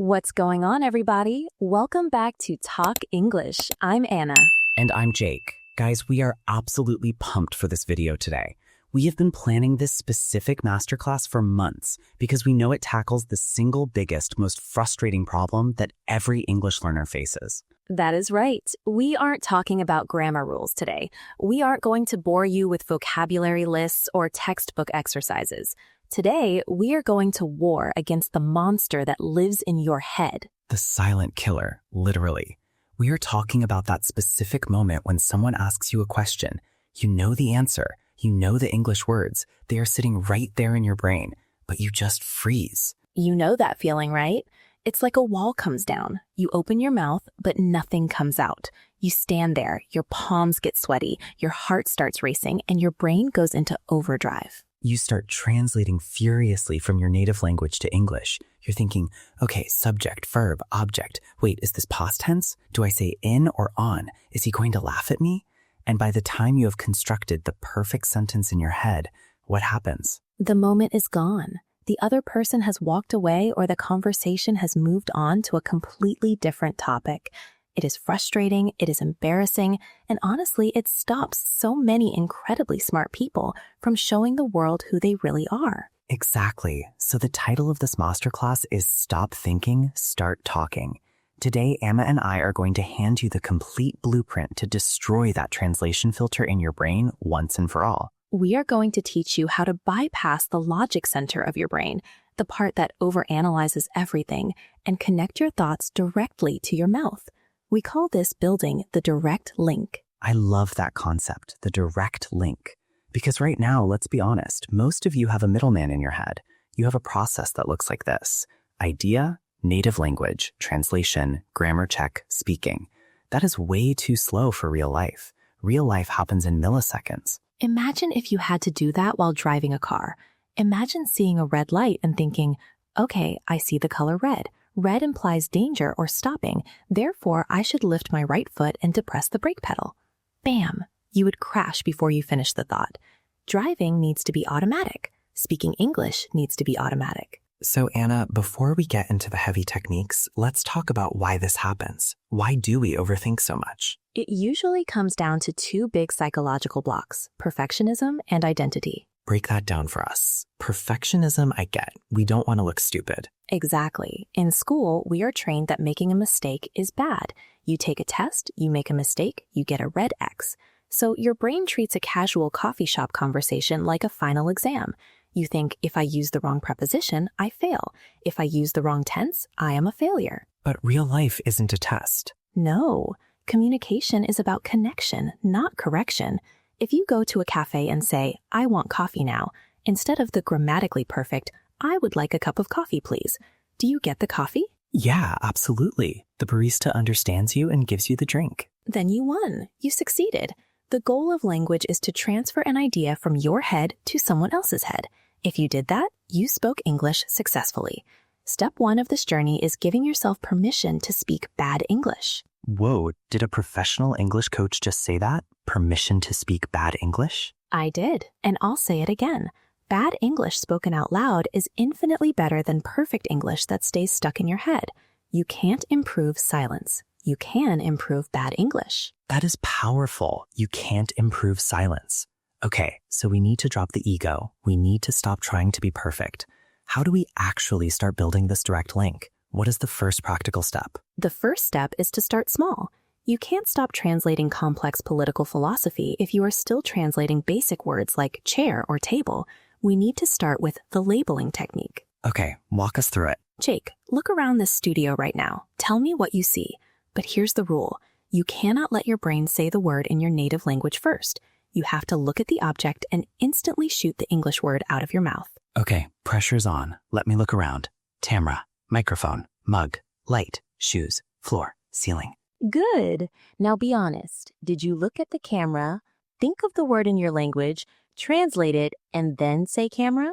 What's going on, everybody? Welcome back to Talk English. I'm Anna. And I'm Jake. Guys, we are absolutely pumped for this video today. We have been planning this specific masterclass for months because we know it tackles the single biggest, most frustrating problem that every English learner faces. That is right. We aren't talking about grammar rules today. We aren't going to bore you with vocabulary lists or textbook exercises. Today, we are going to war against the monster that lives in your head. The silent killer, literally. We are talking about that specific moment when someone asks you a question. You know the answer. You know the English words. They are sitting right there in your brain, but you just freeze. You know that feeling, right? It's like a wall comes down. You open your mouth, but nothing comes out. You stand there, your palms get sweaty, your heart starts racing, and your brain goes into overdrive. You start translating furiously from your native language to English. You're thinking, okay, subject, verb, object. Wait, is this past tense? Do I say in or on? Is he going to laugh at me? And by the time you have constructed the perfect sentence in your head, what happens? The moment is gone. The other person has walked away or the conversation has moved on to a completely different topic. It is frustrating, it is embarrassing, and honestly, it stops so many incredibly smart people from showing the world who they really are. Exactly. So the title of this masterclass is Stop Thinking, Start Talking. Today, Emma and I are going to hand you the complete blueprint to destroy that translation filter in your brain once and for all. We are going to teach you how to bypass the logic center of your brain, the part that overanalyzes everything, and connect your thoughts directly to your mouth. We call this building the direct link. I love that concept, the direct link. Because right now, let's be honest, most of you have a middleman in your head. You have a process that looks like this: idea, native language, translation, grammar check, speaking. That is way too slow for real life. Real life happens in milliseconds. Imagine if you had to do that while driving a car. Imagine seeing a red light and thinking, okay, I see the color red. Red implies danger or stopping. Therefore, I should lift my right foot and depress the brake pedal. Bam! You would crash before you finish the thought. Driving needs to be automatic. Speaking English needs to be automatic. So Anna, before we get into the heavy techniques, let's talk about why this happens. Why do we overthink so much? It usually comes down to two big psychological blocks: perfectionism and identity. Break that down for us. Perfectionism, I get. We don't want to look stupid. Exactly. In school, we are trained that making a mistake is bad. You take a test, you make a mistake, you get a red X. So your brain treats a casual coffee shop conversation like a final exam. You think, if I use the wrong preposition, I fail. If I use the wrong tense, I am a failure. But real life isn't a test. No. Communication is about connection, not correction. If you go to a cafe and say, I want coffee now, instead of the grammatically perfect, I would like a cup of coffee, please. Do you get the coffee? Yeah, absolutely. The barista understands you and gives you the drink. Then you won. You succeeded. The goal of language is to transfer an idea from your head to someone else's head. If you did that, you spoke English successfully. Step 1 of this journey is giving yourself permission to speak bad English. Whoa, did a professional English coach just say that? Permission to speak bad English? I did, and I'll say it again. Bad English spoken out loud is infinitely better than perfect English that stays stuck in your head. You can't improve silence. You can improve bad English. That is powerful. You can't improve silence. Okay, so we need to drop the ego. We need to stop trying to be perfect. How do we actually start building this direct link? What is the first practical step? The first step is to start small. You can't stop translating complex political philosophy if you are still translating basic words like chair or table. We need to start with the labeling technique. Okay, walk us through it. Jake, look around this studio right now. Tell me what you see. But here's the rule. You cannot let your brain say the word in your native language first. You have to look at the object and instantly shoot the English word out of your mouth. Okay, pressure's on. Let me look around. Camera, microphone, mug, light, shoes, floor, ceiling. Good. Now be honest. Did you look at the camera, think of the word in your language, translate it, and then say camera?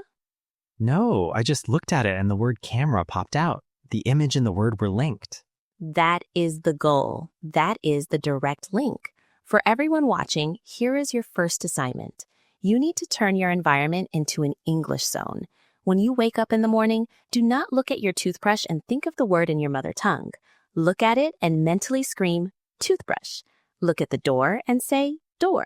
No, I just looked at it and the word camera popped out. The image and the word were linked. That is the goal. That is the direct link. For everyone watching, here is your first assignment. You need to turn your environment into an English zone. When you wake up in the morning, do not look at your toothbrush and think of the word in your mother tongue. Look at it and mentally scream, toothbrush. Look at the door and say, door.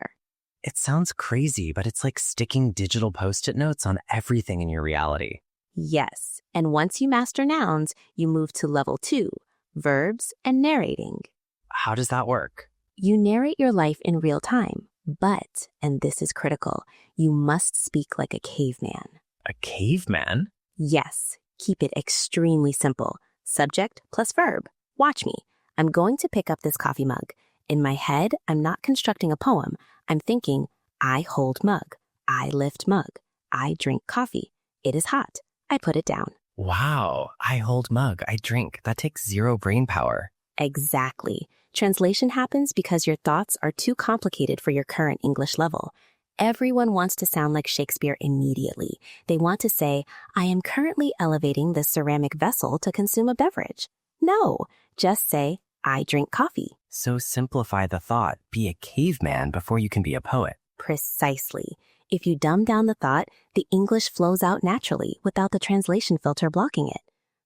It sounds crazy, but it's like sticking digital Post-it notes on everything in your reality. Yes, and once you master nouns, you move to level 2, verbs and narrating. How does that work? You narrate your life in real time, but, and this is critical, you must speak like a caveman. A caveman? Yes, keep it extremely simple. Subject plus verb. Watch me. I'm going to pick up this coffee mug. In my head, I'm not constructing a poem. I'm thinking, I hold mug. I lift mug. I drink coffee. It is hot. I put it down. Wow, I hold mug. I drink. That takes zero brain power. Exactly. Translation happens because your thoughts are too complicated for your current English level. Everyone wants to sound like Shakespeare immediately. They want to say, I am currently elevating this ceramic vessel to consume a beverage. No, just say, I drink coffee. So simplify the thought. Be a caveman before you can be a poet. Precisely. If you dumb down the thought, the English flows out naturally without the translation filter blocking it.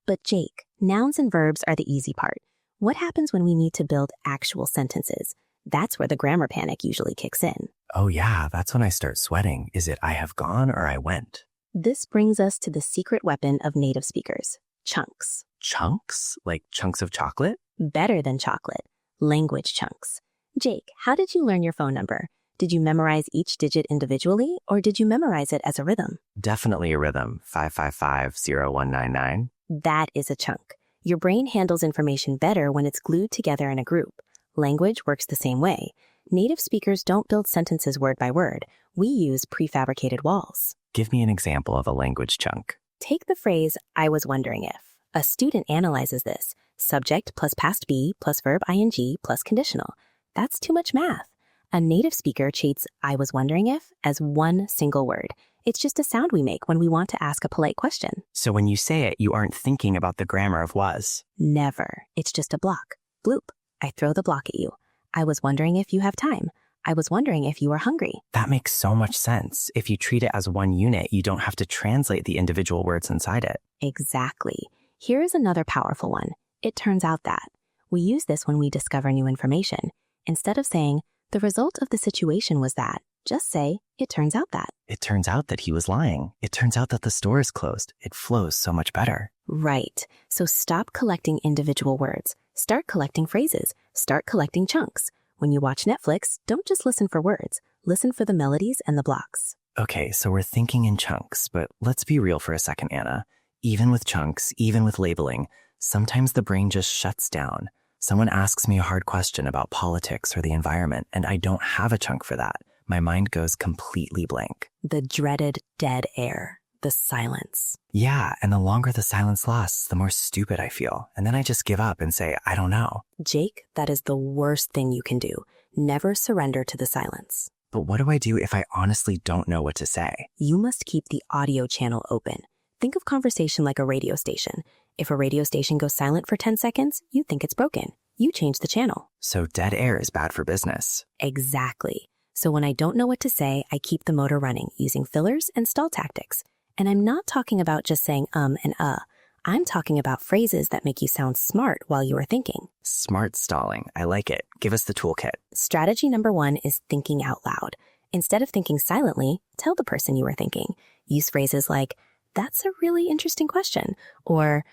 But Jake, nouns and verbs are the easy part. What happens when we need to build actual sentences? That's where the grammar panic usually kicks in. Oh yeah, that's when I start sweating. Is it I have gone or I went? This brings us to the secret weapon of native speakers, chunks. Chunks? Like chunks of chocolate? Better than chocolate, language chunks. Jake, how did you learn your phone number? Did you memorize each digit individually, or did you memorize it as a rhythm? Definitely a rhythm. 555-0199. That is a chunk. Your brain handles information better when it's glued together in a group. Language works the same way. Native speakers don't build sentences word by word. We use prefabricated walls. Give me an example of a language chunk. Take the phrase, I was wondering if. A student analyzes this. Subject plus past be plus verb ing plus conditional. That's too much math. A native speaker treats I was wondering if as one single word. It's just a sound we make when we want to ask a polite question. So when you say it, you aren't thinking about the grammar of was. Never. It's just a block. Bloop. I throw the block at you. I was wondering if you have time. I was wondering if you are hungry. That makes so much sense. If you treat it as one unit, you don't have to translate the individual words inside it. Exactly. Here is another powerful one. It turns out that. We use this when we discover new information. Instead of saying, the result of the situation was that, just say, it turns out that. It turns out that he was lying. It turns out that the store is closed. It flows so much better. Right. So stop collecting individual words. Start collecting phrases. Start collecting chunks. When you watch Netflix, don't just listen for words. Listen for the melodies and the blocks. Okay, so we're thinking in chunks, but let's be real for a second, Anna. Even with chunks, even with labeling, sometimes the brain just shuts down. Someone asks me a hard question about politics or the environment, and I don't have a chunk for that. My mind goes completely blank. The dreaded dead air. The silence. Yeah, and the longer the silence lasts, the more stupid I feel. And then I just give up and say, I don't know. Jake, that is the worst thing you can do. Never surrender to the silence. But what do I do if I honestly don't know what to say? You must keep the audio channel open. Think of conversation like a radio station. If a radio station goes silent for 10 seconds, you think it's broken. You change the channel. So dead air is bad for business. Exactly. So when I don't know what to say, I keep the motor running using fillers and stall tactics. And I'm not talking about just saying and I'm talking about phrases that make you sound smart while you are thinking. Smart stalling. I like it. Give us the toolkit. Strategy number 1 is thinking out loud. Instead of thinking silently, tell the person you are thinking. Use phrases like, that's a really interesting question. Or,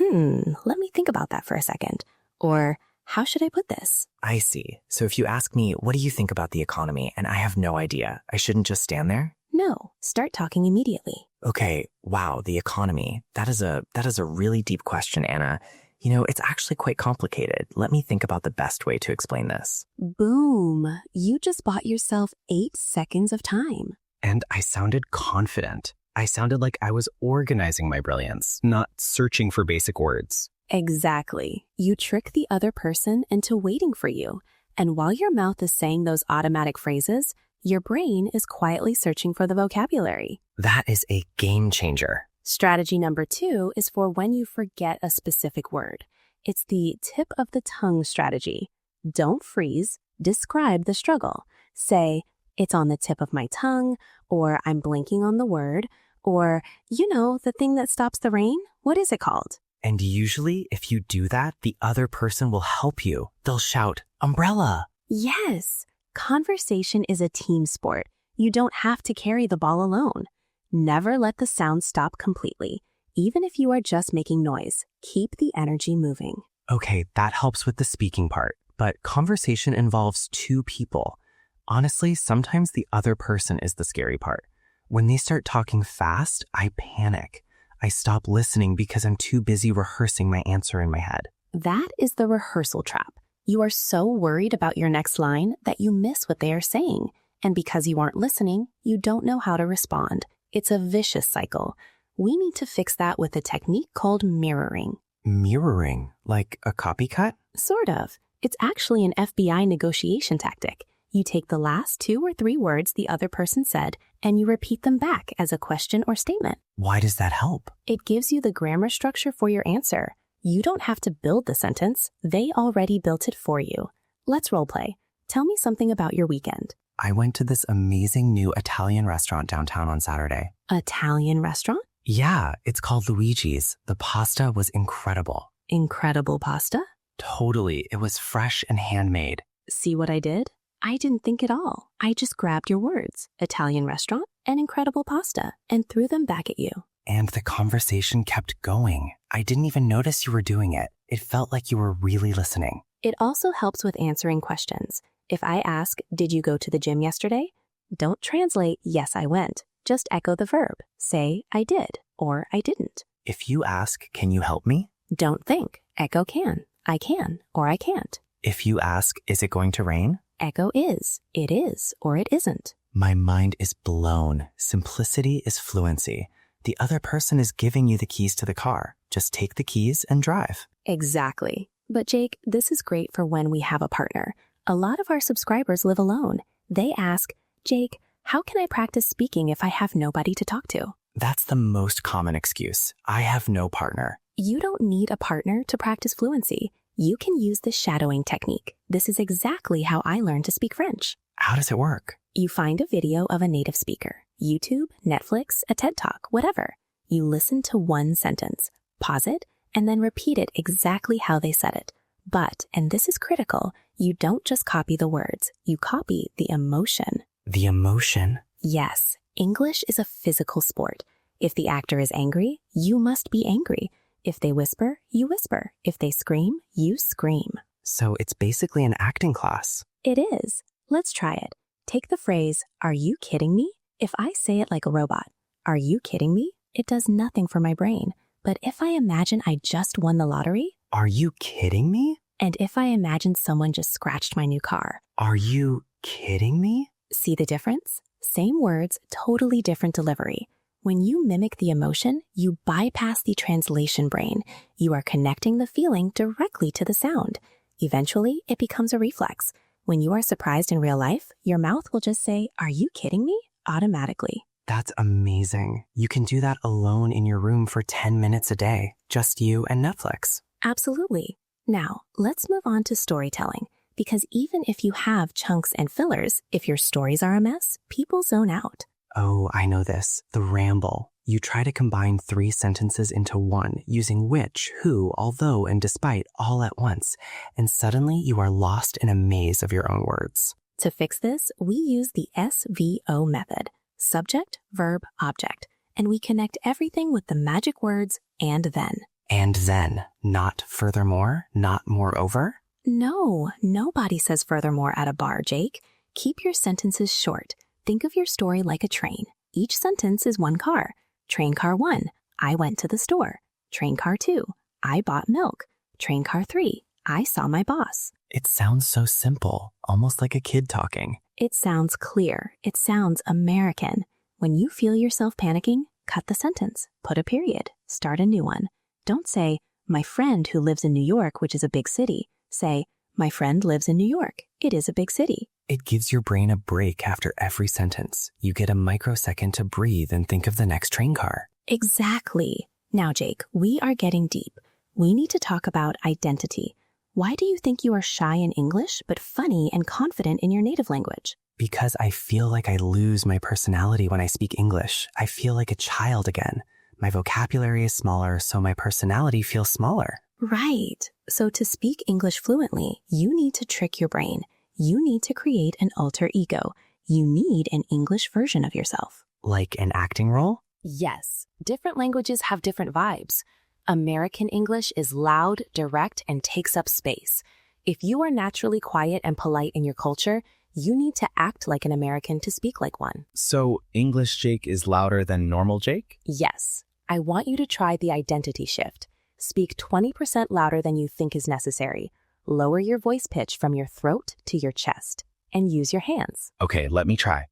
let me think about that for a second. Or, how should I put this? I see. So if you ask me, what do you think about the economy? And I have no idea. I shouldn't just stand there? No, start talking immediately. Okay, wow, the economy. That is a really deep question, Anna. You know, it's actually quite complicated. Let me think about the best way to explain this. Boom. You just bought yourself 8 seconds of time. And I sounded confident. I sounded like I was organizing my brilliance, not searching for basic words. Exactly. You trick the other person into waiting for you. And while your mouth is saying those automatic phrases, your brain is quietly searching for the vocabulary. That is a game changer. Strategy number 2 is for when you forget a specific word. It's the tip of the tongue strategy. Don't freeze. Describe the struggle. Say, it's on the tip of my tongue, or I'm blanking on the word, Or, the thing that stops the rain? What is it called? And usually, if you do that, the other person will help you. They'll shout, umbrella. Yes. Conversation is a team sport. You don't have to carry the ball alone. Never let the sound stop completely. Even if you are just making noise, keep the energy moving. Okay, that helps with the speaking part, but conversation involves two people. Honestly, sometimes the other person is the scary part. When they start talking fast, I panic. I stop listening because I'm too busy rehearsing my answer in my head. That is the rehearsal trap. You are so worried about your next line that you miss what they are saying. And because you aren't listening, you don't know how to respond. It's a vicious cycle. We need to fix that with a technique called mirroring. Mirroring? Like a copycat? Sort of. It's actually an FBI negotiation tactic. You take the last 2 or 3 words the other person said, and you repeat them back as a question or statement. Why does that help? It gives you the grammar structure for your answer. You don't have to build the sentence. They already built it for you. Let's role play. Tell me something about your weekend. I went to this amazing new Italian restaurant downtown on Saturday. Italian restaurant? Yeah, it's called Luigi's. The pasta was incredible. Incredible pasta? Totally. It was fresh and handmade. See what I did? I didn't think at all. I just grabbed your words, Italian restaurant and incredible pasta, and threw them back at you. And the conversation kept going. I didn't even notice you were doing it. It felt like you were really listening. It also helps with answering questions. If I ask, did you go to the gym yesterday? Don't translate, yes, I went. Just echo the verb. Say, I did, or I didn't. If you ask, can you help me? Don't think. Echo can. I can, or I can't. If you ask, is it going to rain? Echo is. It is, or it isn't. My mind is blown. Simplicity is fluency. The other person is giving you the keys to the car. Just take the keys and drive. Exactly. But Jake, this is great for when we have a partner. A lot of our subscribers live alone. They ask, Jake, how can I practice speaking if I have nobody to talk to? That's the most common excuse. I have no partner. You don't need a partner to practice fluency. You can use the shadowing technique. This is exactly how I learned to speak French. How does it work? You find a video of a native speaker, YouTube, Netflix, a TED Talk, whatever. You listen to one sentence, pause it, and then repeat it exactly how they said it. But, and this is critical, you don't just copy the words, you copy the emotion. The emotion? Yes, English is a physical sport. If the actor is angry, you must be angry. If they whisper, you whisper. If they scream, you scream. So it's basically an acting class. It is. Let's try it. Take the phrase, are you kidding me? If I say it like a robot, are you kidding me? It does nothing for my brain. But if I imagine I just won the lottery, are you kidding me? And if I imagine someone just scratched my new car, are you kidding me? See the difference? Same words, totally different delivery. When you mimic the emotion, you bypass the translation brain. You are connecting the feeling directly to the sound. Eventually, it becomes a reflex. When you are surprised in real life, your mouth will just say, are you kidding me? Automatically. That's amazing. You can do that alone in your room for 10 minutes a day. Just you and Netflix. Absolutely. Now, let's move on to storytelling. Because even if you have chunks and fillers, if your stories are a mess, people zone out. Oh, I know this. The ramble. You try to combine 3 sentences into one, using which, who, although, and despite all at once, and suddenly you are lost in a maze of your own words. To fix this, we use the SVO method, subject, verb, object, and we connect everything with the magic words and then. And then, not furthermore, not moreover? No, nobody says furthermore at a bar, Jake. Keep your sentences short. Think of your story like a train. Each sentence is one car. Train car 1, I went to the store. Train car 2, I bought milk. Train car 3, I saw my boss. It sounds so simple, almost like a kid talking. It sounds clear. It sounds American. When you feel yourself panicking, cut the sentence, put a period, start a new one. Don't say, my friend who lives in New York, which is a big city. Say, my friend lives in New York. It is a big city. It gives your brain a break after every sentence. You get a microsecond to breathe and think of the next train car. Exactly. Now, Jake, we are getting deep. We need to talk about identity. Why do you think you are shy in English, but funny and confident in your native language? Because I feel like I lose my personality when I speak English. I feel like a child again. My vocabulary is smaller, so my personality feels smaller. Right. So to speak English fluently, you need to trick your brain. You need to create an alter ego. You need an English version of yourself. Like an acting role? Yes, different languages have different vibes. American English is loud, direct, and takes up space. If you are naturally quiet and polite in your culture, you need to act like an American to speak like one. So English Jake is louder than normal Jake? Yes, I want you to try the identity shift. Speak 20% louder than you think is necessary. Lower your voice pitch from your throat to your chest. And use your hands. Okay, let me try.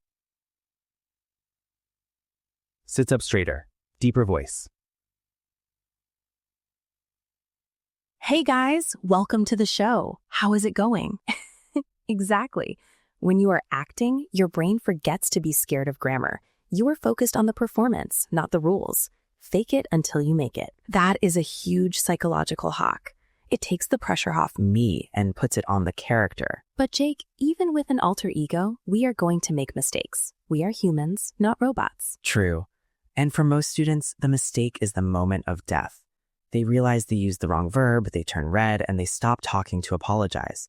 Sits up straighter. Deeper voice. Hey guys, welcome to the show. How is it going? Exactly. When you are acting, your brain forgets to be scared of grammar. You are focused on the performance, not the rules. Fake it until you make it. That is a huge psychological hack. It takes the pressure off me and puts it on the character. But Jake, even with an alter ego, we are going to make mistakes. We are humans, not robots. True. And for most students, the mistake is the moment of death. They realize they used the wrong verb, they turn red, and they stop talking to apologize.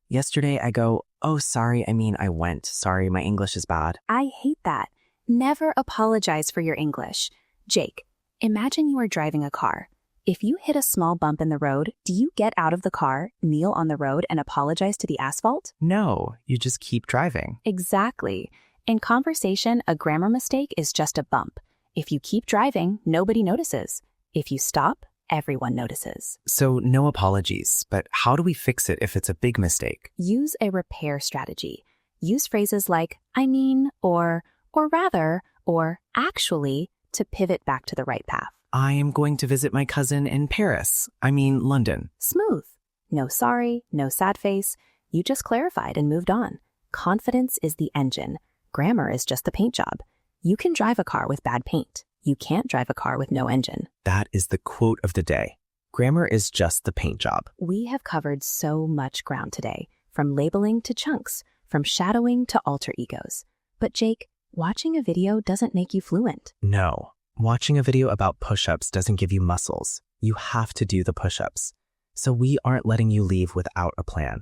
Yesterday, I go, "Oh, sorry, I went. Sorry, my English is bad." I hate that. Never apologize for your English. Jake, imagine you are driving a car. If you hit a small bump in the road, do you get out of the car, kneel on the road, and apologize to the asphalt? No, you just keep driving. Exactly. In conversation, a grammar mistake is just a bump. If you keep driving, nobody notices. If you stop, everyone notices. So no apologies, but how do we fix it if it's a big mistake? Use a repair strategy. Use phrases like, I mean, or rather, or actually, to pivot back to the right path. I am going to visit my cousin in Paris. London. Smooth. No sorry, no sad face. You just clarified and moved on. Confidence is the engine. Grammar is just the paint job. You can drive a car with bad paint. You can't drive a car with no engine. That is the quote of the day. Grammar is just the paint job. We have covered so much ground today, from labeling to chunks, from shadowing to alter egos. But Jake, watching a video doesn't make you fluent. No. Watching a video about push-ups doesn't give you muscles. You have to do the push-ups. So we aren't letting you leave without a plan.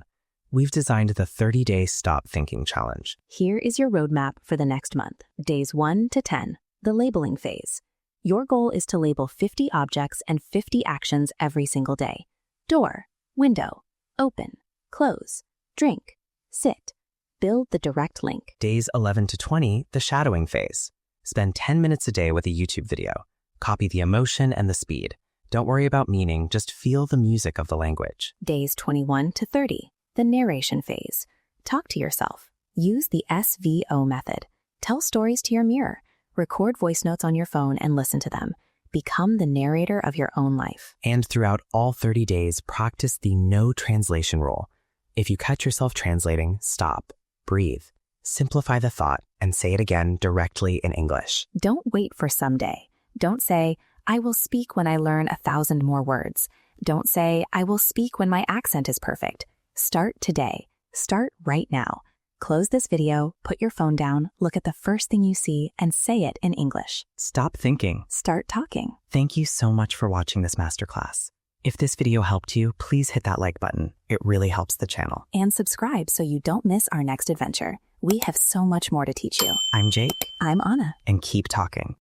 We've designed the 30-day Stop Thinking Challenge. Here is your roadmap for the next month. Days 1 to 10, the labeling phase. Your goal is to label 50 objects and 50 actions every single day. Door, window, open, close, drink, sit. Build the direct link. Days 11 to 20, the shadowing phase. Spend 10 minutes a day with a YouTube video. Copy the emotion and the speed. Don't worry about meaning, just feel the music of the language. Days 21 to 30, the narration phase. Talk to yourself. Use the SVO method. Tell stories to your mirror. Record voice notes on your phone and listen to them. Become the narrator of your own life. And throughout all 30 days, practice the no translation rule. If you catch yourself translating, stop, breathe, simplify the thought, and say it again directly in English. Don't wait for someday. Don't say, I will speak when I learn 1,000 more words. Don't say, I will speak when my accent is perfect. Start today. Start right now. Close this video, put your phone down, look at the first thing you see, and say it in English. Stop thinking. Start talking. Thank you so much for watching this masterclass. If this video helped you, please hit that like button. It really helps the channel. And subscribe so you don't miss our next adventure. We have so much more to teach you. I'm Jake. I'm Anna. And keep talking.